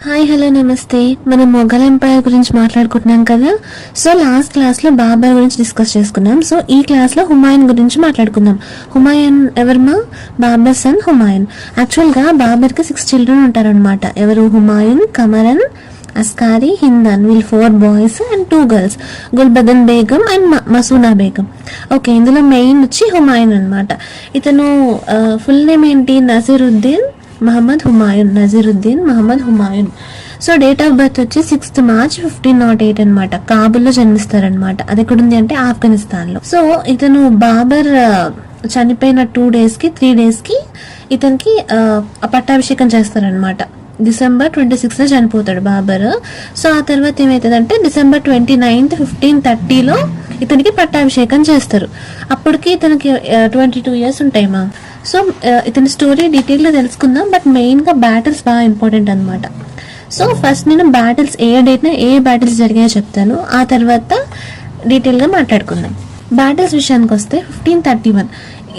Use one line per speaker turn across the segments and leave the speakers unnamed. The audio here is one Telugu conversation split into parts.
హాయ్ హలో నమస్తే. మనం మొఘల్ ఎంపైర్ గురించి మాట్లాడుకుంటున్నాం కదా. సో లాస్ట్ క్లాస్లో బాబర్ గురించి డిస్కస్ చేసుకున్నాం. సో ఈ క్లాస్లో హుమాయూన్ గురించి మాట్లాడుకుందాం. హుమాయూన్ ఎవరమ్మా? బాబర్ సన్ హుమాయూన్. యాక్చువల్గా బాబర్కి 6 చిల్డ్రన్ ఉంటారనమాట. ఎవరు? హుమాయూన్, కమరన్, అస్కారీ, హిందన్. వీళ్ళు 4 boys and 2 girls, Gulbadan Begum and Masuma Begum. Okay, ఇందులో మెయిన్ వచ్చి హుమాయూన్ అనమాట. ఇతను ఫుల్ నేమ్ ఏంటి? Nasiruddin Muhammad Humayun. Nasiruddin Muhammad Humayun. So date of birth వచ్చి 6th March 1508 అనమాట. కాబుల్లో జన్మిస్తారనమాట. అది ఎక్కడ ఉంది అంటే ఆఫ్ఘనిస్తాన్లో. సో ఇతను బాబర్ చనిపోయిన 2 daysకి 3 daysకి ఇతనికి పట్టాభిషేకం చేస్తారనమాట. December 26th చనిపోతాడు బాబర్. సో ఆ తర్వాత ఏమవుతుందంటే December 29th 1530లో ఇతనికి పట్టాభిషేకం చేస్తారు. అప్పటికి ఇతనికి 22 years ఉంటాయి. సో ఇతని స్టోరీ డీటెయిల్గా తెలుసుకుందాం. బట్ మెయిన్గా బ్యాటిల్స్ బాగా ఇంపార్టెంట్ అనమాట. సో ఫస్ట్ నేను బ్యాటిల్స్ ఏ డేట్న ఏ బ్యాటిల్స్ జరిగాయో చెప్తాను. ఆ తర్వాత డీటెయిల్గా మాట్లాడుకుందాం. బ్యాటిల్స్ విషయానికి వస్తే 1531.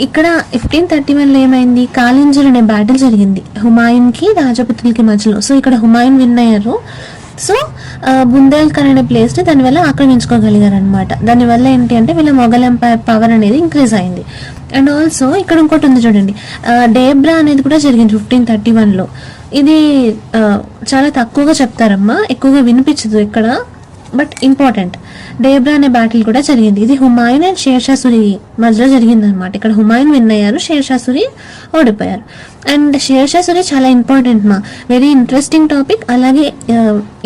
ఇక్కడ 1531లో ఏమైంది? కాలింజర్ అనే బ్యాటిల్ జరిగింది హుమాయూన్కి రాజపుత్రులకి మధ్యలో. సో ఇక్కడ హుమాయూన్ విన్ అయ్యారు. సో బుందేల్ఖండ్ అనే ప్లేస్ని దానివల్ల ఆక్రమించుకోగలిగారు అనమాట. దానివల్ల ఏంటి అంటే వీళ్ళ మొఘల్ ఎంపైర్ పవర్ అనేది ఇంక్రీజ్ అయింది. అండ్ ఆల్సో ఇక్కడ ఇంకోటి ఉంది చూడండి, డేబ్రా అనేది కూడా జరిగింది 1531లో. ఇది చాలా తక్కువగా చెప్తారమ్మా, ఎక్కువగా వినిపించదు ఇక్కడ, బట్ ఇంపార్టెంట్. డేబ్రా అనే బ్యాటిల్ కూడా జరిగింది. ఇది హుమాయూన్ అండ్ షేర్షా సూరి మధ్యలో జరిగింది అనమాట. ఇక్కడ హుమాయూన్ విన్ అయ్యారు, షేర్షా సూరి ఓడిపోయారు. అండ్ షేర్షా సూరి చాలా ఇంపార్టెంట్ వెరీ ఇంట్రెస్టింగ్ టాపిక్. అలాగే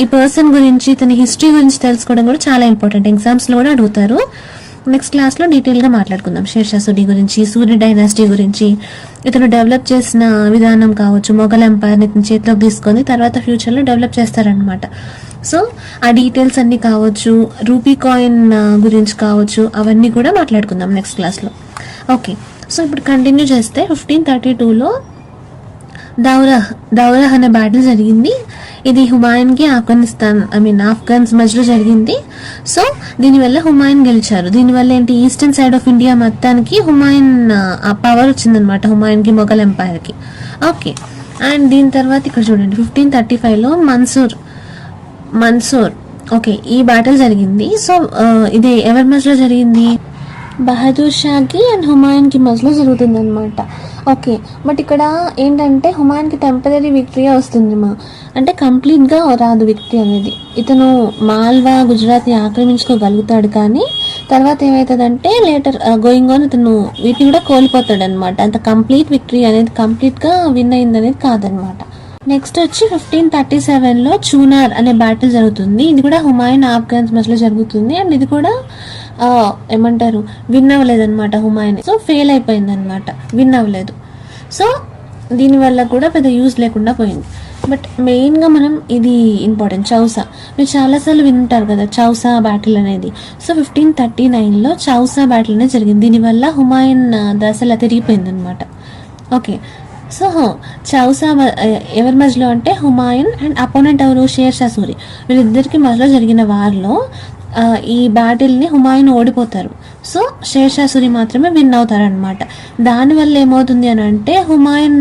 ఈ పర్సన్ గురించి, తన హిస్టరీ గురించి తెలుసుకోవడం కూడా చాలా ఇంపార్టెంట్. ఎగ్జామ్స్లో కూడా అడుగుతారు. నెక్స్ట్ క్లాస్లో డీటెయిల్గా మాట్లాడుకుందాం షేర్షా సూరి గురించి, సూర్య డైనాసిటీ గురించి, ఇతను డెవలప్ చేసిన విధానం కావచ్చు, మొఘల్ ఎంపైర్ని ఇతని చేతిలోకి తీసుకొని తర్వాత ఫ్యూచర్లో డెవలప్ చేస్తారనమాట. సో ఆ డీటెయిల్స్ అన్నీ కావచ్చు, రూపీ కాయిన్ గురించి కావచ్చు, అవన్నీ కూడా మాట్లాడుకుందాం నెక్స్ట్ క్లాస్లో. ఓకే, సో ఇప్పుడు కంటిన్యూ చేస్తే 1532లో దౌరహ్ అనే బ్యాటిల్ జరిగింది. ఇది హుమాయూన్కి ఆఫ్ఘన్స్ మధ్యలో జరిగింది. సో దీనివల్ల హుమాయూన్ గెలిచారు. దీనివల్ల ఏంటి? ఈస్టర్న్ సైడ్ ఆఫ్ ఇండియా మొత్తానికి హుమాయూన్ ఆ పవర్ వచ్చిందనమాట, హుమాయూన్కి మొఘల్ ఎంపైర్కి. ఓకే, అండ్ దీని తర్వాత ఇక్కడ చూడండి 1535లో మన్సూర్. ఓకే, ఈ బ్యాటిల్ జరిగింది. సో ఇది ఎవరి మధ్యలో జరిగింది? బహదూర్ షాకి అండ్ హుమాయూన్కి మధ్యలో జరుగుతుంది అనమాట. ఓకే, బట్ ఇక్కడ ఏంటంటే హుమాయూన్కి టెంపరీ విక్టరీ వస్తుంది అంటే కంప్లీట్గా రాదు విక్టరీ అనేది. ఇతను మాల్వా, గుజరాత్ని ఆక్రమించుకోగలుగుతాడు, కానీ తర్వాత ఏమవుతుందంటే లేటర్ గోయింగ్ ఆన్ ఇతను వీటిని కూడా కోల్పోతాడు అనమాట. అంత కంప్లీట్ విక్టరీ అనేది కంప్లీట్గా విన్ అయింది అనేది కాదనమాట. నెక్స్ట్ వచ్చి 1537లో చూనార్ అనే బ్యాటిల్ జరుగుతుంది. ఇది కూడా హుమాయూన్ ఆఫ్ఘన్స్ మధ్యలో జరుగుతుంది. అండ్ ఇది కూడా ఏమంటారు, విన్ అవ్వలేదన్నమాట హుమాయూన్. సో ఫెయిల్ అయిపోయింది అనమాట, విన్ అవ్వలేదు. సో దీనివల్ల కూడా పెద్ద యూజ్ లేకుండా పోయింది. బట్ మెయిన్గా మనం ఇది ఇంపార్టెంట్, చౌసా. మీరు చాలాసార్లు వింటారు కదా చౌసా బ్యాటిల్ అనేది. సో 1539లో చౌసా బ్యాటిల్ అనేది జరిగింది. దీనివల్ల హుమాయూన్ దశలా తిరిగిపోయింది అనమాట. ఓకే, సో చౌసా ఎవరి మధ్యలో అంటే హుమాయూన్ అండ్ అపోనెంట్ ఎవరు? షేర్షా సూరి. వీళ్ళిద్దరికి మధ్యలో జరిగిన వార్లో ఈ బ్యాటిల్ని హుమాయూన్ ఓడిపోతారు. సో షేర్షా సూరి మాత్రమే విన్ అవుతారనమాట. దానివల్ల ఏమవుతుంది అని అంటే హుమాయూన్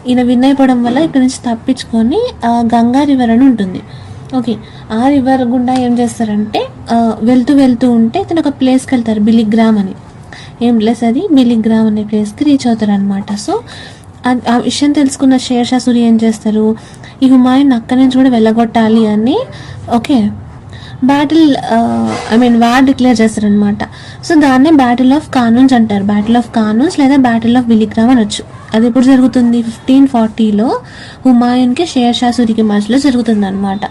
ఈయన విన్ అయిపోవడం వల్ల ఇక్కడ నుంచి తప్పించుకొని గంగా రివర్ అని ఉంటుంది. ఓకే, ఆ రివర్ గుండా ఏం చేస్తారంటే వెళ్తూ ఉంటే ఇతను ఒక ప్లేస్కి వెళ్తారు, బిలిగ్రామ్ అని. ఏం ప్లేస్ అది? బిలిగ్రామ్ అనే ప్లేస్కి రీచ్ అవుతారు అనమాట. సో ఆ విషయం తెలుసుకున్న షేర్షా సూరి ఏం చేస్తారు, ఈ హుమాయూన్ అక్కడి నుంచి కూడా వెళ్ళగొట్టాలి అని బ్యాటిల్ వార్ డిక్లేర్ చేస్తారనమాట. సో దాన్నే బ్యాటిల్ ఆఫ్ కానూన్స్ అంటారు. బ్యాటిల్ ఆఫ్ కానూన్స్ లేదా బ్యాటిల్ ఆఫ్ బిలిగ్రామ్ అనొచ్చు. అది ఎప్పుడు జరుగుతుంది? 1540లో హుమాయూన్కి షేర్షా సూరికి మధ్యలో జరుగుతుంది అనమాట.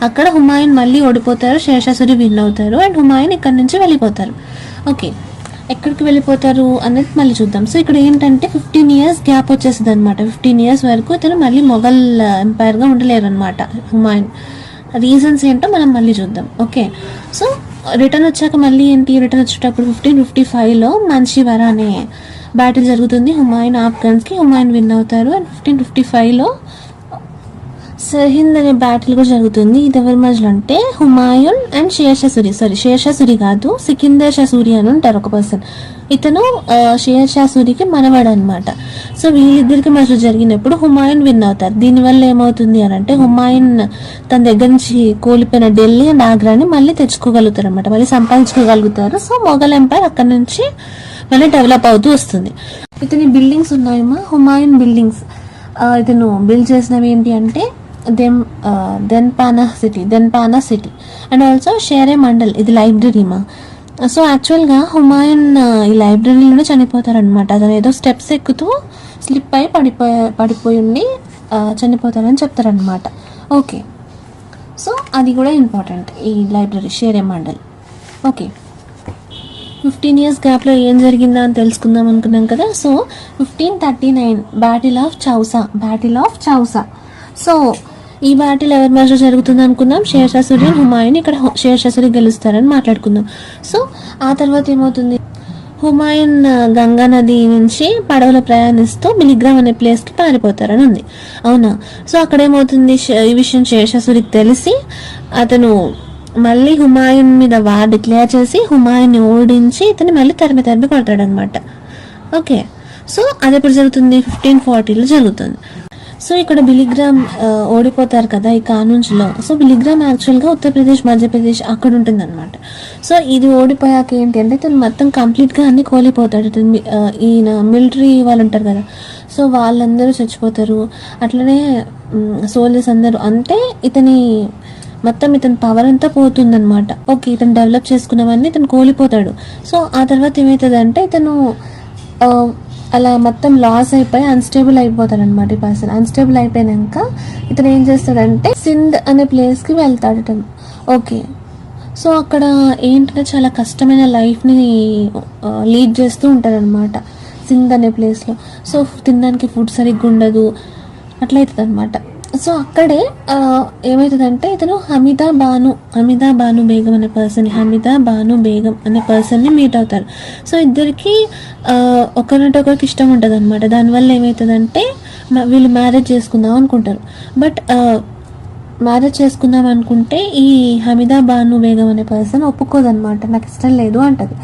అక్కడ హుమాయూన్ మళ్ళీ ఓడిపోతారు, షేర్షా సూరి విన్ అవుతారు, అండ్ హుమాయూన్ ఇక్కడ నుంచి వెళ్ళిపోతారు. ఓకే, ఎక్కడికి వెళ్ళిపోతారు అనేది మళ్ళీ చూద్దాం. సో ఇక్కడ ఏంటంటే 15 years గ్యాప్ వచ్చేస్తుంది అనమాట. 15 years వరకు ఇతను మళ్ళీ మొఘల్ ఎంపైర్గా ఉండలేరు అనమాట హుమాయూన్. రీజన్స్ ఏంటో మనం మళ్ళీ చూద్దాం. ఓకే, సో రిటర్న్ వచ్చాక మళ్ళీ ఏంటి? రిటర్న్ వచ్చేటప్పుడు 1555లో మన్షివరా అనే బ్యాటిల్ జరుగుతుంది. హుమాయూన్ ఆఫ్ఘన్స్కి, హుమాయూన్ విన్ అవుతారు. అండ్ 1555లో సర్హింద్ అనే బ్యాటిల్ కూడా జరుగుతుంది. ఇది ఎవరి మధ్యలో అంటే హుమాయూన్ అండ్ షేర్షా సూరి కాదు, సికిందర్ షా సూరి అని ఉంటారు ఒక పర్సన్. ఇతను షేర్షా సూరికి మనవాడు అనమాట. సో వీళ్ళిద్దరికి మధ్య జరిగినప్పుడు హుమాయూన్ విన్ అవుతారు. దీనివల్ల ఏమవుతుంది అని అంటే హుమాయూన్ తన దగ్గర నుంచి కోల్పోయిన ఢిల్లీ అండ్ ఆగ్రాని మళ్ళీ తెచ్చుకోగలుగుతారు అనమాట, మళ్ళీ సంపాదించుకోగలుగుతారు. సో మొఘల్ ఎంపైర్ అక్కడ నుంచి మళ్ళీ డెవలప్ అవుతూ వస్తుంది. ఇతని బిల్డింగ్స్ ఉన్నాయమ్మా, హుమాయూన్ బిల్డింగ్స్. ఇతను బిల్డ్ చేసినవి ఏంటి అంటే దెన్పానా సిటీ అండ్ ఆల్సో షేరే మండల్, ఇది లైబ్రరీమా. సో యాక్చువల్గా హుమాయూన్ ఈ లైబ్రరీలోనే చనిపోతారనమాట. అతను ఏదో స్టెప్స్ ఎక్కుతూ స్లిప్ అయి పడిపోయి ఉండి చనిపోతారని చెప్తారనమాట. ఓకే, సో అది కూడా ఇంపార్టెంట్, ఈ లైబ్రరీ షేరే మండల్. ఓకే, 15 years గ్యాప్లో ఏం జరిగిందా అని తెలుసుకుందాం అనుకున్నాం కదా. So 1539 battle of Chausa. So ఈ బ్యాటిల్ ఎవరి మధ్య జరుగుతుంది అనుకుందాం, షేర్షా సూరి అండ్ హుమాయూన్. ఇక్కడ షేర్షా సూరి గెలుస్తారని మాట్లాడుకుందాం. సో ఆ తర్వాత ఏమవుతుంది, హుమాయూన్ గంగా నది నుంచి పడవలో ప్రయాణిస్తూ బిలిగ్రామ్ అనే ప్లేస్కి పారిపోతారని ఉంది, అవునా. సో అక్కడ ఏమవుతుంది, ఈ విషయం షేర్షా సూరికి తెలిసి అతను మళ్ళీ హుమాయూన్ మీద వార్ డిక్లేర్ చేసి హుమాయూన్ని ఓడించి ఇతను మళ్ళీ తరిమి కొడతాడనమాట. ఓకే, సో అది ఎప్పుడు జరుగుతుంది, 1540లో జరుగుతుంది. సో ఇక్కడ బిలిగ్రామ్ ఓడిపోతారు కదా ఈ కానూన్స్లో. సో బిలిగ్రామ్ యాక్చువల్గా ఉత్తరప్రదేశ్, మధ్యప్రదేశ్ అక్కడ ఉంటుంది అనమాట. సో ఇది ఓడిపోయాక ఏంటి అంటే తను మొత్తం కంప్లీట్గా అన్ని కోల్పోతాడు. ఈయన మిలిటరీ వాళ్ళు ఉంటారు కదా, సో వాళ్ళందరూ చచ్చిపోతారు. అట్లనే సోల్జర్స్ అందరూ, అంటే ఇతని పవర్ అంతా పోతుందన్నమాట. ఓకే, ఇతను డెవలప్ చేసుకున్నవన్నీ ఇతను కోల్పోతాడు. సో ఆ తర్వాత ఏమవుతుంది అంటే ఇతను అలా మొత్తం లాస్ అయిపోయి అన్స్టేబుల్ అయిపోతాడు అనమాట. ఈ పర్సన్ అన్స్టేబుల్ అయిపోయాక ఇతను ఏం చేస్తాడంటే సింధ్ అనే ప్లేస్కి వెళ్తాడు. ఓకే, సో అక్కడ ఏంటంటే చాలా కష్టమైన లైఫ్ని లీడ్ చేస్తూ ఉంటారనమాట సింధ్ అనే ప్లేస్లో. సో తినడానికి ఫుడ్ సరిగ్గా ఉండదు, అట్లయితుంది అనమాట. సో అక్కడే ఏమవుతుందంటే ఇతను హమీదా బాను బేగం అనే పర్సన్ని మీట్ అవుతారు. సో ఇద్దరికి ఒకరినంటే ఒకరికి ఇష్టం ఉంటుంది అనమాట. దానివల్ల ఏమవుతుందంటే వీళ్ళు మ్యారేజ్ చేసుకుందాం అనుకుంటారు. బట్ మ్యారేజ్ చేసుకుందాం అనుకుంటే ఈ హమీదా బాను బేగం అనే పర్సన్ ఒప్పుకోదన్నమాట, నాకు ఇష్టం లేదు అంటది.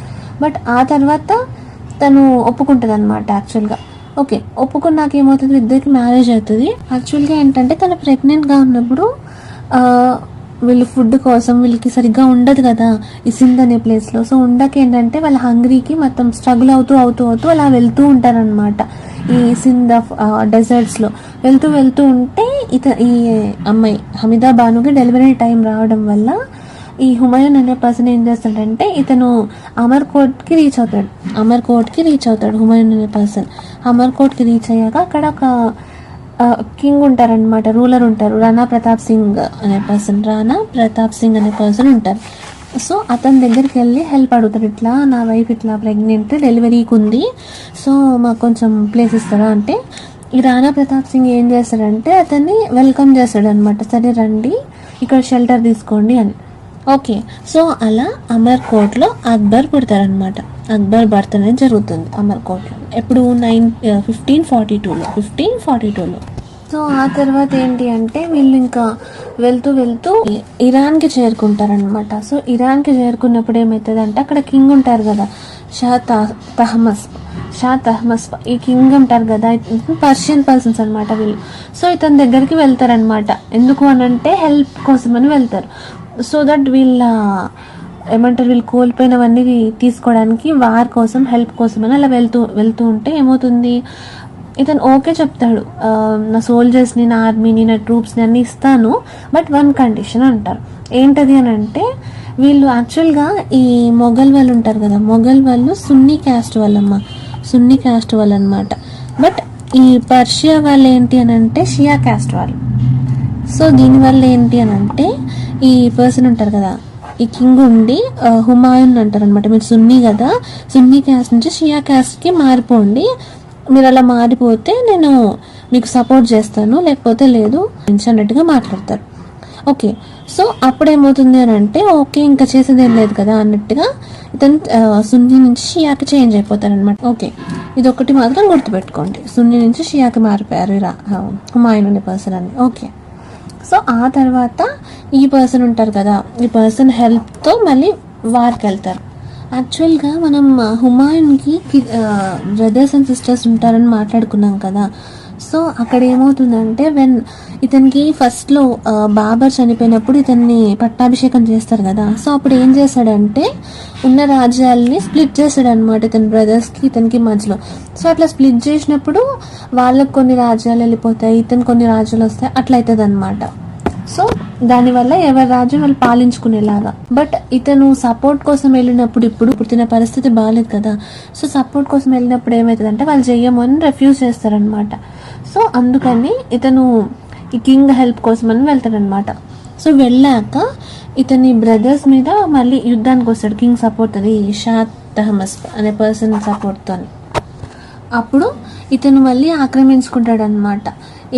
బట్ ఆ తర్వాత తను ఒప్పుకుంటుంది అనమాట యాక్చువల్గా. ఓకే, ఒప్పుకున్నాక ఏమవుతుంది, ఇద్దరికి మ్యారేజ్ అవుతుంది. యాక్చువల్గా ఏంటంటే తను ప్రెగ్నెంట్గా ఉన్నప్పుడు వీళ్ళు ఫుడ్ కోసం వీళ్ళకి సరిగ్గా ఉండదు కదా ఈ సింధ్ అనే ప్లేస్లో. సో ఉండక ఏంటంటే వాళ్ళ హంగ్రీకి మొత్తం స్ట్రగుల్ అవుతూ అలా వెళ్తూ ఉంటారనమాట ఈ సింధ్ ఆఫ్ డెజర్ట్స్లో. వెళ్తూ ఉంటే ఈ అమ్మాయి హమీదా బానుకి డెలివరీ టైం రావడం వల్ల ఈ హుమాయూన్ అనే పర్సన్ ఏం చేస్తాడంటే ఇతను అమర్కోట్కి రీచ్ అవుతాడు. హుమాయూన్ అనే పర్సన్ అమర్కోట్కి రీచ్ అయ్యాక అక్కడ ఒక కింగ్ ఉంటారనమాట, రూలర్ ఉంటారు, రాణా ప్రతాప్ సింగ్ అనే పర్సన్ ఉంటారు. సో అతని దగ్గరికి వెళ్ళి హెల్ప్ అడుగుతాడు, ఇట్లా నా వైఫ్ ఇట్లా ప్రెగ్నెంట్, డెలివరీకి ఉంది, సో మాకు కొంచెం ప్లేస్ ఇస్తారా అంటే ఈ రాణా ప్రతాప్ సింగ్ ఏం చేస్తాడంటే అతన్ని వెల్కమ్ చేస్తాడు అనమాట. సరే రండి, ఇక్కడ షెల్టర్ తీసుకోండి అని. ఓకే, సో అలా అమర్కోట్లో అక్బర్ పుడతారనమాట. అక్బర్ బర్త్ అనేది జరుగుతుంది అమర్కోట్లో. ఎప్పుడు 1542లో. సో ఆ తర్వాత ఏంటి అంటే వీళ్ళు ఇంకా వెళ్తూ ఇరాన్కి చేరుకుంటారనమాట. సో ఇరాన్కి చేరుకున్నప్పుడు ఏమవుతుంది అంటే అక్కడ కింగ్ ఉంటారు కదా, షా తహమస్, ఈ కింగ్ ఉంటారు కదా, పర్షియన్ పర్సన్స్ అనమాట వీళ్ళు. సో ఇతని దగ్గరికి వెళ్తారనమాట. ఎందుకు అనంటే హెల్ప్ కోసం అని వెళ్తారు. సో దట్ వీళ్ళు కోల్పోయినవన్నీ తీసుకోవడానికి, వార్ కోసం, హెల్ప్ కోసం అని అలా వెళ్తూ ఉంటే ఏమవుతుంది, ఇతను ఓకే చెప్తాడు, నా సోల్జర్స్ని, నా ఆర్మీని, నా ట్రూప్స్ని అన్ని ఇస్తాను, బట్ వన్ కండిషన్ అంటారు. ఏంటది అని అంటే వీళ్ళు యాక్చువల్గా ఈ మొఘల్ వాళ్ళు ఉంటారు కదా, మొఘల్ వాళ్ళు సున్నీ క్యాస్ట్ వాళ్ళు అనమాట. బట్ ఈ పర్షియా వాళ్ళు ఏంటి అని అంటే షియా క్యాస్ట్ వాళ్ళు. సో దీనివల్ల ఏంటి అని అంటే ఈ పర్సన్ ఉంటారు కదా, ఈ కింగ్ ఉండి హుమాయూన్ అంటారు అనమాట, మీరు సున్నీ కదా, సున్నీ క్యాస్ట్ నుంచి షియా క్యాస్ట్కి మారిపోండి, మీరు అలా మారిపోతే నేను మీకు సపోర్ట్ చేస్తాను, లేకపోతే లేదు అన్నట్టుగా మాట్లాడతారు. ఓకే, సో అప్పుడేమవుతుంది అని అంటే ఓకే ఇంకా చేసేదేం లేదు కదా అన్నట్టుగా ఇతను సున్నీ నుంచి షియాకి చేంజ్ అయిపోతారు అనమాట. ఓకే, ఇది ఒకటి మాత్రం గుర్తుపెట్టుకోండి, సున్నీ నుంచి షియాకి మారిపోయారు హుమాయూన్ అనే పర్సన్ అని. ఓకే, సో ఆ తర్వాత ఈ పర్సన్ ఉంటారు కదా, ఈ పర్సన్ హెల్ప్తో మళ్ళీ వార్కి వెళ్తారు. యాక్చువల్గా మనం హుమాయూన్కి బ్రదర్స్ అండ్ సిస్టర్స్ ఉంటారని మాట్లాడుకున్నాం కదా. సో అక్కడ ఏమవుతుందంటే ఇతనికి ఫస్ట్లో బాబర్ చనిపోయినప్పుడు ఇతన్ని పట్టాభిషేకం చేస్తారు కదా. సో అప్పుడు ఏం చేస్తాడంటే ఉన్న రాజ్యాలని స్ప్లిట్ చేస్తాడు అనమాట ఇతని బ్రదర్స్కి ఇతనికి మధ్యలో. సో అట్లా స్ప్లిట్ చేసినప్పుడు వాళ్ళకు కొన్ని రాజ్యాలు వెళ్ళిపోతాయి, ఇతను కొన్ని రాజ్యాలు వస్తాయి, అట్లా అవుతుంది అనమాట. సో దానివల్ల ఎవరి రాజ్యం వాళ్ళు పాలించుకునేలాగా. బట్ ఇతను సపోర్ట్ కోసం వెళ్ళినప్పుడు ఇప్పుడు పుట్టిన పరిస్థితి బాగాలేదు కదా. సో సపోర్ట్ కోసం వెళ్ళినప్పుడు ఏమవుతుందంటే వాళ్ళు చెయ్యమని రిఫ్యూజ్ చేస్తారనమాట. సో అందుకని ఇతను ఈ కింగ్ హెల్ప్ కోసం అని వెళ్తాడనమాట. సో వెళ్ళాక ఇతని బ్రదర్స్ మీద మళ్ళీ యుద్ధానికి వస్తాడు కింగ్ సపోర్ట్, అది షా తహమస్ అనే పర్సన్ సపోర్ట్తో. అప్పుడు ఇతను మళ్ళీ ఆక్రమించుకుంటాడు అనమాట.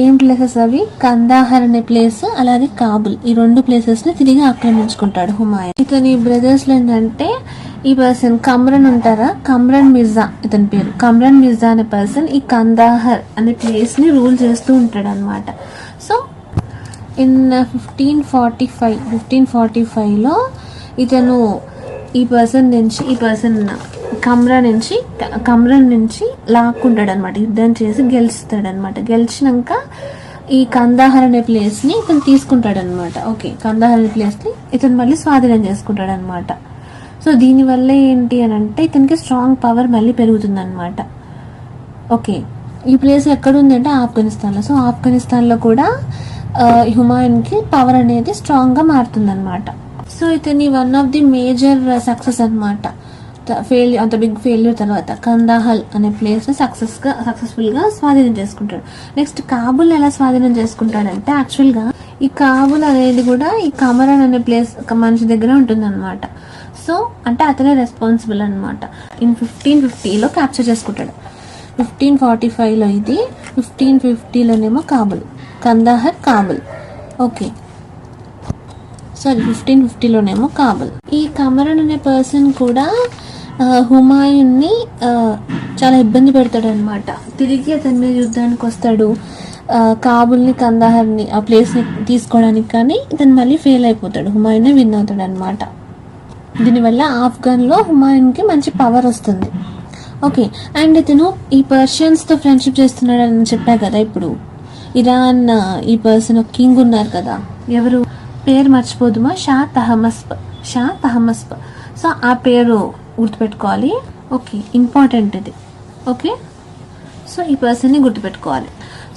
ఏం ప్లేసెస్ అవి? కందాహర్ అనే ప్లేస్, అలాగే కాబుల్, ఈ 2 ప్లేసెస్ని తిరిగి ఆక్రమించుకుంటాడు హుమాయూన్. ఇతని బ్రదర్స్లో ఏంటంటే ఈ పర్సన్ కమ్రన్ ఉంటారా, కమ్రన్ మిర్జా ఇతని పేరు. కమ్రన్ మిర్జా అనే పర్సన్ ఈ కందాహర్ అనే ప్లేస్ని రూల్ చేస్తూ ఉంటాడు అనమాట. సో ఇన్ 1545లో ఇతను ఈ పర్సన్ కమ్రన్ నుంచి లాక్కుంటాడు అనమాట, యుద్ధం చేసి గెలుస్తాడు అనమాట. గెలిచినాక ఈ కందాహర్ అనే ప్లేస్ని ఇతను తీసుకుంటాడు అనమాట. ఓకే, కందాహర్ అనే ప్లేస్ని ఇతను మళ్ళీ స్వాధీనం చేసుకుంటాడు అనమాట. సో దీనివల్ల ఏంటి అని అంటే ఇతనికి స్ట్రాంగ్ పవర్ మళ్ళీ పెరుగుతుంది అనమాట. ఓకే, ఈ ప్లేస్ ఎక్కడుంది అంటే ఆఫ్ఘనిస్తాన్లో. సో ఆఫ్ఘనిస్తాన్లో కూడా హుమాయూన్కి పవర్ అనేది స్ట్రాంగ్గా మారుతుంది అనమాట. సో ఇతని one of the major success అనమాట. అంత బిగ్ ఫెయిల్యూర్ తర్వాత కందాహల్ అనే ప్లేస్ని సక్సెస్ఫుల్గా స్వాధీనం చేసుకుంటాడు. నెక్స్ట్ కాబుల్ ఎలా స్వాధీనం చేసుకుంటాడంటే యాక్చువల్గా ఈ కాబుల్ అనేది కూడా ఈ కమరన్ అనే ప్లేస్ మనిషి దగ్గర ఉంటుంది అనమాట. సో అంటే అతనే రెస్పాన్సిబుల్ అనమాట. ఇన్ 1550లో క్యాప్చర్ చేసుకుంటాడు. 1545లో ఇది, 1550లోనేమో కందాహర్ కాబుల్. ఓకే, సారీ 1550లోనేమో కాబుల్. ఈ కమరన్ అనే పర్సన్ కూడా హుమాయూన్ని చాలా ఇబ్బంది పెడతాడు అనమాట. తిరిగి అతని మీద యుద్ధానికి వస్తాడు, కాబుల్ని కందాహర్ని ఆ ప్లేస్ని తీసుకోవడానికి, కానీ ఇతను మళ్ళీ ఫెయిల్ అయిపోతాడు, హుమాయూనే విన్ అవుతాడు అనమాట. దీనివల్ల ఆఫ్ఘన్లో హుమాయూన్కి మంచి పవర్ వస్తుంది. ఓకే, అండ్ ఇతను ఈ పర్షియన్స్తో ఫ్రెండ్షిప్ చేస్తున్నాడు అని చెప్పా కదా. ఇప్పుడు ఇరాన్ ఈ పర్సన్ కింగ్ ఉన్నారు కదా, ఎవరు పేరు మర్చిపోదుమా, షా తహమస్ప్. సో ఆ పేరు గుర్తుపెట్టుకోవాలి. ఓకే, ఇంపార్టెంట్ ఇది. ఓకే, సో ఈ పర్సన్ని గుర్తుపెట్టుకోవాలి.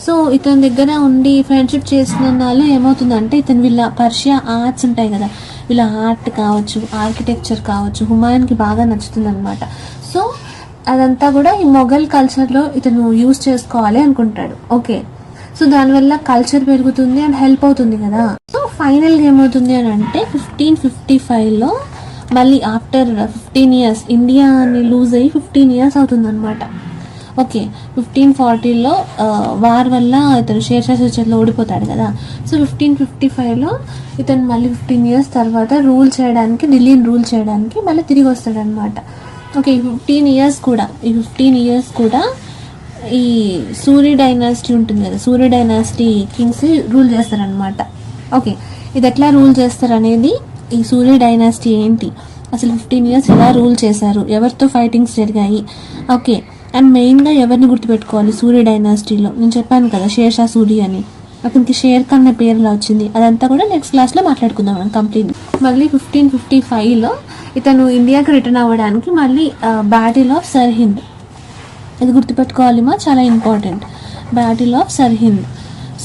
సో ఇతని దగ్గర ఉండి ఫ్రెండ్షిప్ చేసిన వాళ్ళు ఏమవుతుందంటే వీళ్ళ పర్షియా ఆర్ట్స్ ఉంటాయి కదా, వీళ్ళ ఆర్ట్ కావచ్చు, ఆర్కిటెక్చర్ కావచ్చు, హుమాయూన్కి బాగా నచ్చుతుంది అనమాట. సో అదంతా కూడా ఈ మొఘల్ కల్చర్లో ఇతను యూజ్ చేసుకోవాలి అనుకుంటాడు. ఓకే, సో దానివల్ల కల్చర్ పెరుగుతుంది అండ్ హెల్ప్ అవుతుంది కదా. సో ఫైనల్గా ఏమవుతుంది అని అంటే 1555లో మళ్ళీ ఆఫ్టర్ 15 years ఇండియాని లూజ్ అయ్యి 15 years అవుతుంది అనమాట. ఓకే, 1540లో వార్ వల్ల ఇతను షేర్షా సూర్యలో ఓడిపోతాడు కదా. సో 1555లో ఇతను మళ్ళీ 15 years తర్వాత ఢిల్లీని రూల్ చేయడానికి మళ్ళీ తిరిగి వస్తాడనమాట. ఓకే, ఈ 15 years కూడా ఈ సూరి డైనాసిటీ ఉంటుంది కదా, సూరి డైనాసిటీ కింగ్స్ రూల్ చేస్తారనమాట. ఓకే, ఇది ఎట్లా రూల్ చేస్తారు అనేది, ఈ సూరి డైనాసిటీ ఏంటి, అసలు 15 years ఎలా రూల్ చేశారు, ఎవరితో ఫైటింగ్స్ జరిగాయి. ఓకే, అండ్ మెయిన్గా ఎవరిని గుర్తుపెట్టుకోవాలి సూరి డైనాసిటీలో, నేను చెప్పాను కదా షేర్షా సూరి అని, అతనికి షేర్ ఖాన్ అనే పేరులా వచ్చింది. అదంతా కూడా నెక్స్ట్ క్లాస్లో మాట్లాడుకుందాం మనం కంప్లీట్. మళ్ళీ 1555లో ఇతను ఇండియాకి రిటర్న్ అవ్వడానికి మళ్ళీ బ్యాటిల్ ఆఫ్ సర్హింద్, ఇది గుర్తుపెట్టుకోవాలి మా, చాలా important, battle of Sirhind.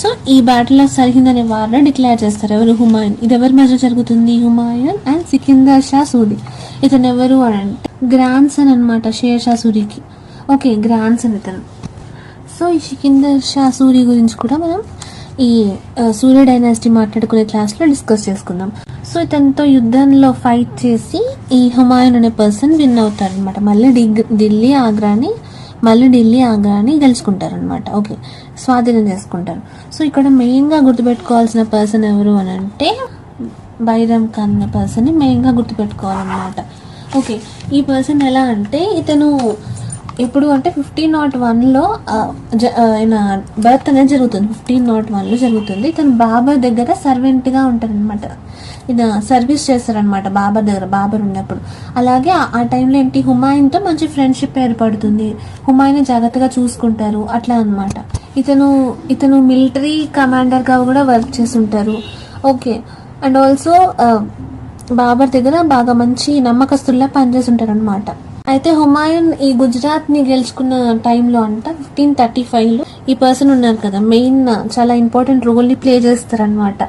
So ఈ బ్యాటిల్ ఆఫ్ సర్హింద్ అనే వార్ని డిక్లేర్ చేస్తారు ఎవరు, హుమాయూన్. ఇది ఎవరి మధ్య జరుగుతుంది, హుమాయూన్ అండ్ సికిందర్ షా సూరి. ఇతను ఎవరు అని అంటే గ్రాండ్ సన్ అనమాట షేర్ షా సూరికి. ఓకే, గ్రాండ్ సన్ ఇతను. సో ఈ సికిందర్ షా సూరి గురించి కూడా మనం ఈ సూర్య డైనాసిటీ మాట్లాడుకునే క్లాస్లో డిస్కస్ చేసుకుందాం. సో ఇతనితో యుద్ధంలో ఫైట్ చేసి ఈ హుమాయూన్ అనే పర్సన్ విన్ అవుతారనమాట. మళ్ళీ ఢిల్లీ ఆగ్రాని గెలుచుకుంటారనమాట. ఓకే, స్వాధీనం చేసుకుంటారు. సో ఇక్కడ మెయిన్గా గుర్తుపెట్టుకోవాల్సిన పర్సన్ ఎవరు అని అంటే బైరమ్ ఖాన్ అనే పర్సన్ని మెయిన్గా గుర్తుపెట్టుకోవాలన్నమాట. ఓకే, ఈ పర్సన్ ఎలా అంటే ఇతను ఎప్పుడు అంటే 1501లో ఆయన బర్త్ అనేది జరుగుతుంది. 1501లో జరుగుతుంది. తను బాబర్ దగ్గర సర్వెంట్గా ఉంటారనమాట. ఈయన సర్వీస్ చేస్తారనమాట బాబర్ దగ్గర, బాబర్ ఉన్నప్పుడు. అలాగే ఆ టైంలో ఏంటి, హుమాయూన్తో మంచి ఫ్రెండ్షిప్ ఏర్పడుతుంది. హుమాయూన్ జాగ్రత్తగా చూసుకుంటారు అట్లా అనమాట. ఇతను మిలిటరీ కమాండర్గా కూడా వర్క్ చేస్తుంటారు. ఓకే. అండ్ ఆల్సో బాబర్ దగ్గర బాగా మంచి నమ్మకస్తుల్లా పనిచేస్తుంటారు అనమాట. అయితే హుమాయూన్ ఈ గుజరాత్ని గెలుచుకున్న టైంలో అంట 1535లో ఈ పర్సన్ ఉన్నారు కదా, మెయిన్ చాలా ఇంపార్టెంట్ రోల్ని ప్లే చేస్తారనమాట.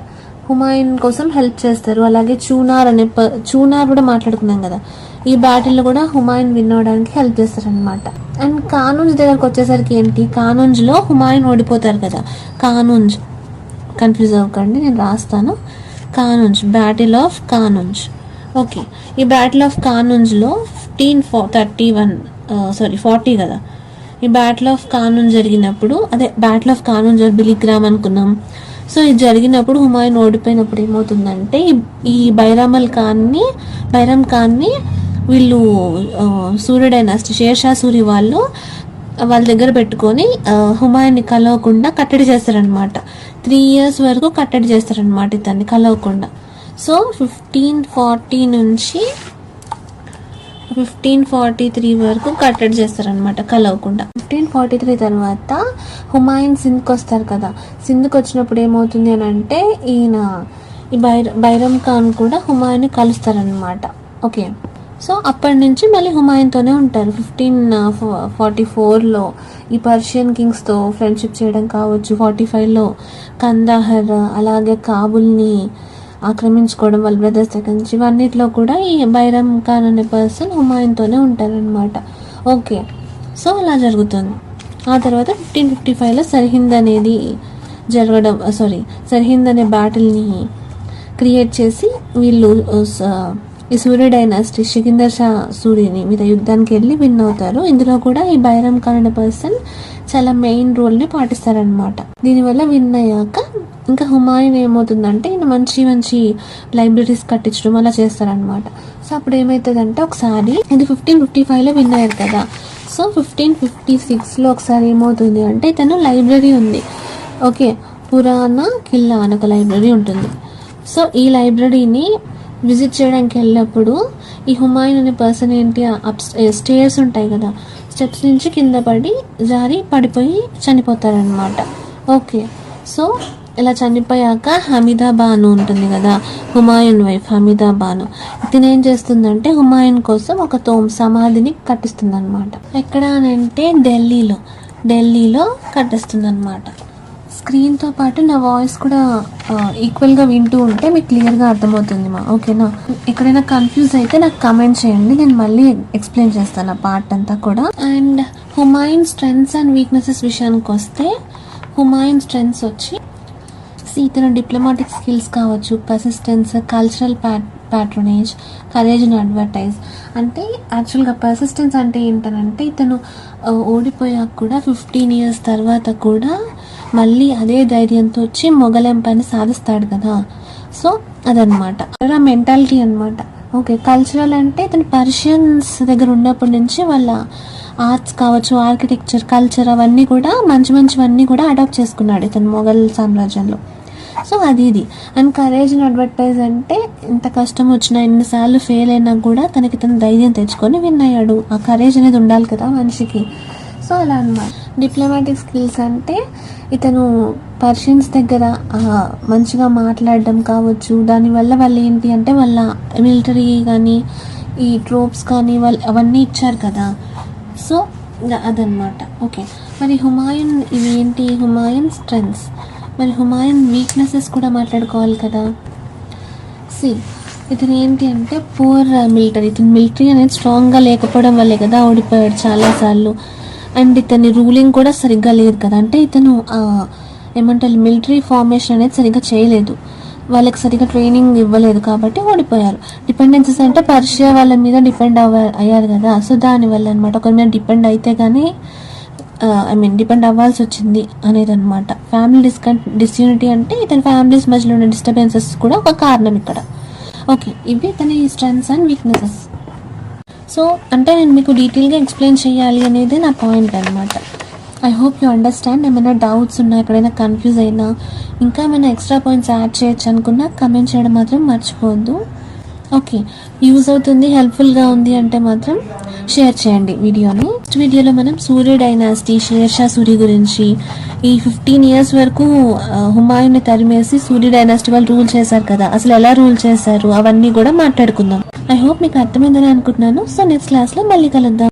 హుమాయూన్ కోసం హెల్ప్ చేస్తారు. అలాగే చూనార్ కూడా మాట్లాడుకున్నాం కదా, ఈ బ్యాటిల్లో కూడా హుమాయూన్ విన్ అవడానికి హెల్ప్ చేస్తారనమాట. అండ్ కానూంజ్ దగ్గరకు వచ్చేసరికి ఏంటి, కానూంజ్లో హుమాయూన్ ఓడిపోతారు కదా. కానూంజ్, కన్ఫ్యూజ్ అవ్వకండి, నేను రాస్తాను. కానూంజ్, బ్యాటిల్ ఆఫ్ కానూంజ్. ఓకే. ఈ బ్యాటిల్ ఆఫ్ కానూంజ్లో 40 కదా. ఈ బ్యాటిల్ ఆఫ్ కానూంజ్ జరిగినప్పుడు, అదే బ్యాటిల్ ఆఫ్ కానూంజ్ బిలిగ్రామ్ అనుకున్నాం. సో ఇది జరిగినప్పుడు హుమాయూన్ ఓడిపోయినప్పుడు ఏమవుతుందంటే, ఈ బైరామ్ ఖాన్ని వీళ్ళు సూర్య డైనాసిటీ, షేర్షా సూరి వాళ్ళ దగ్గర పెట్టుకొని హుమాయూన్ని కలవకుండా కట్టడి చేస్తారనమాట. 3 years వరకు కట్టడి చేస్తారనమాట ఇతన్ని కలవకుండా. సో 1540 నుంచి 1543 వరకు కట్టడి చేస్తారనమాట కలవకుండా. 1543 తర్వాత హుమాయూన్ సింధ్కి వస్తారు కదా. సింధ్కి వచ్చినప్పుడు ఏమవుతుంది అని అంటే, ఈ బైరామ్ ఖాన్ కూడా హుమాయూన్ని కలుస్తారనమాట. ఓకే. సో అప్పటి నుంచి మళ్ళీ హుమాయూన్తోనే ఉంటారు. 1544లో ఈ పర్షియన్ కింగ్స్తో ఫ్రెండ్షిప్ చేయడం కావచ్చు, 45లో కందాహర్ అలాగే కాబుల్ని ఆక్రమించుకోవడం వాళ్ళ బ్రదర్స్ దగ్గర నుంచి, ఇవన్నిట్లో కూడా ఈ బైరామ్ ఖాన్ అనే పర్సన్ హుమాయూన్తోనే ఉంటారనమాట. ఓకే. సో అలా జరుగుతుంది. ఆ తర్వాత 1555లో సర్హింద్ అనే బ్యాటిల్ని క్రియేట్ చేసి వీళ్ళు ఈ సూర్య డైనాసిటీ సికిందర్ షా సూరిని మీద యుద్ధానికి వెళ్ళి విన్ అవుతారు. ఇందులో కూడా ఈ బైరామ్ ఖాన్ అనే పర్సన్ చాలా మెయిన్ రోల్ని పాటిస్తారనమాట. దీనివల్ల విన్ అయ్యాక ఇంకా హుమాయూన్ ఏమవుతుందంటే, ఈయన మంచి లైబ్రరీస్ కట్టించడం అలా చేస్తారనమాట. సో అప్పుడు ఏమవుతుందంటే, ఒకసారి ఇది 1555లో విన్ అయ్యారు కదా. సో 1556లో ఒకసారి ఏమవుతుంది అంటే, ఇతను లైబ్రరీ ఉంది. ఓకే. పురాణ కిల్లా అని ఒక లైబ్రరీ ఉంటుంది. సో ఈ లైబ్రరీని విజిట్ చేయడానికి వెళ్ళినప్పుడు ఈ హుమాయూన్ అనే పర్సన్ ఏంటి, స్టేర్స్ ఉంటాయి కదా, స్టెప్స్ నుంచి కింద పడిపోయి చనిపోతారనమాట. ఓకే. సో ఇలా చనిపోయాక హమీదా బాను ఉంటుంది కదా, హుమాయూన్ వైఫ్ హమీదా బాను, ఇతనేం చేస్తుందంటే హుమాయూన్ కోసం ఒక సమాధిని కట్టిస్తుంది అనమాట. ఎక్కడ అంటే ఢిల్లీలో కట్టిస్తుంది అనమాట. స్క్రీన్తో పాటు నా వాయిస్ కూడా ఈక్వల్గా వింటూ ఉంటే మీకు క్లియర్గా అర్థమవుతుంది ఓకేనా. ఎక్కడైనా కన్ఫ్యూజ్ అయితే నాకు కమెంట్ చేయండి, నేను మళ్ళీ ఎక్స్ప్లెయిన్ చేస్తాను ఆ పార్ట్ అంతా కూడా. And Humayun strengths and weaknesses విషయానికి వస్తే, హుమాయూన్ స్ట్రెంగ్త్స్ వచ్చి ఇతను డిప్లొమాటిక్ స్కిల్స్ కావచ్చు, persistence, cultural patronage, courage and advertise. అంటే యాక్చువల్గా పర్సిస్టెన్స్ అంటే ఏంటనంటే, ఇతను ఓడిపోయాక కూడా 15 years తర్వాత కూడా మళ్ళీ అదే ధైర్యంతో వచ్చి మొఘల్ ఎంపైర్ని సాధిస్తాడు కదా. సో అదనమాట మెంటాలిటీ అనమాట. ఓకే. కల్చరల్ అంటే ఇతను పర్షియన్స్ దగ్గర ఉన్నప్పటి నుంచి వాళ్ళ ఆర్ట్స్ కావచ్చు, ఆర్కిటెక్చర్, కల్చర్ అవన్నీ కూడా మంచివన్నీ కూడా అడాప్ట్ చేసుకున్నాడు ఇతను మొఘల్ సామ్రాజ్యంలో. సో ఇది. అండ్ కరేజ్ అండ్ అడ్వర్టైజ్ అంటే, ఇంత కష్టం వచ్చినా ఎన్నిసార్లు ఫెయిల్ అయినా కూడా తనకి తన ధైర్యం తెచ్చుకొని విన్ అయ్యాడు. ఆ కరేజ్ అనేది ఉండాలి కదా మనిషికి. సో అలా అనమాట. డిప్లొమాటిక్ స్కిల్స్ అంటే ఇతను పర్షియన్స్ దగ్గర మంచిగా మాట్లాడడం కావచ్చు. దానివల్ల వాళ్ళు ఏంటి అంటే, వాళ్ళ మిలిటరీ కానీ ఈ ట్రోప్స్ కానీ అవన్నీ ఇచ్చారు కదా. సో అదనమాట. ఓకే. మరి హుమాయూన్ ఇవి ఏంటి, హుమాయూన్ స్ట్రెంగ్త్స్. మరి హుమాయూన్ వీక్నెసెస్ కూడా మాట్లాడుకోవాలి కదా. ఇతను ఏంటి అంటే పూర్ మిలిటరీ. ఇతను మిలిటరీ అనేది స్ట్రాంగ్గా లేకపోవడం వల్లే కదా ఓడిపోయాడు చాలాసార్లు. అండ్ ఇతని రూలింగ్ కూడా సరిగ్గా లేదు కదా. అంటే ఇతను ఏమంటారు, మిలిటరీ ఫార్మేషన్ అనేది సరిగ్గా చేయలేదు, వాళ్ళకి సరిగ్గా ట్రైనింగ్ ఇవ్వలేదు కాబట్టి ఓడిపోయారు. డిపెండెన్సీస్ అంటే పర్షియా వాళ్ళ మీద డిపెండ్ అయ్యారు కదా. సో దానివల్ల అనమాట, ఒకరి మీద డిపెండ్ అయితే కానీ డిపెండ్ అవ్వాల్సి వచ్చింది అనేది అనమాట. ఫ్యామిలీ డిస్యూనిటీ అంటే ఇతని ఫ్యామిలీస్ మధ్యలో ఉన్న డిస్టర్బెన్సెస్ కూడా ఒక కారణం ఇక్కడ. ఓకే. ఇవి ఇతని స్ట్రెంగ్త్స్ అండ్ వీక్నెసెస్. సో అంటే నేను మీకు డీటెయిల్గా ఎక్స్ప్లెయిన్ చేయాలి అనేది నా పాయింట్ అనమాట. I hope you understand. ఏమైనా డౌట్స్ ఉన్నా, ఎక్కడైనా కన్ఫ్యూజ్ అయినా, ఇంకా ఏమైనా ఎక్స్ట్రా పాయింట్స్ యాడ్ చేయొచ్చు అనుకున్నా కమెంట్ చేయడం మాత్రం మర్చిపోవద్దు. ఓకే, యూజ్ అవుతుంది, హెల్ప్ఫుల్గా ఉంది అంటే మాత్రం షేర్ చేయండి వీడియోని. నెక్స్ట్ వీడియోలో మనం సూర్య డైనాసిటీ, షేర్షా సూరి గురించి, ఈ 15 years వరకు హుమాయూన్ని తరిమేసి సూర్య డైనాసిటీ వాళ్ళు రూల్ చేశారు కదా, అసలు ఎలా రూల్ చేశారు అవన్నీ కూడా మాట్లాడుకుందాం. ఐ హోప్ మీకు అర్థమైందని అనుకుంటున్నాను. సో నెక్స్ట్ క్లాస్లో మళ్ళీ కలుద్దాం.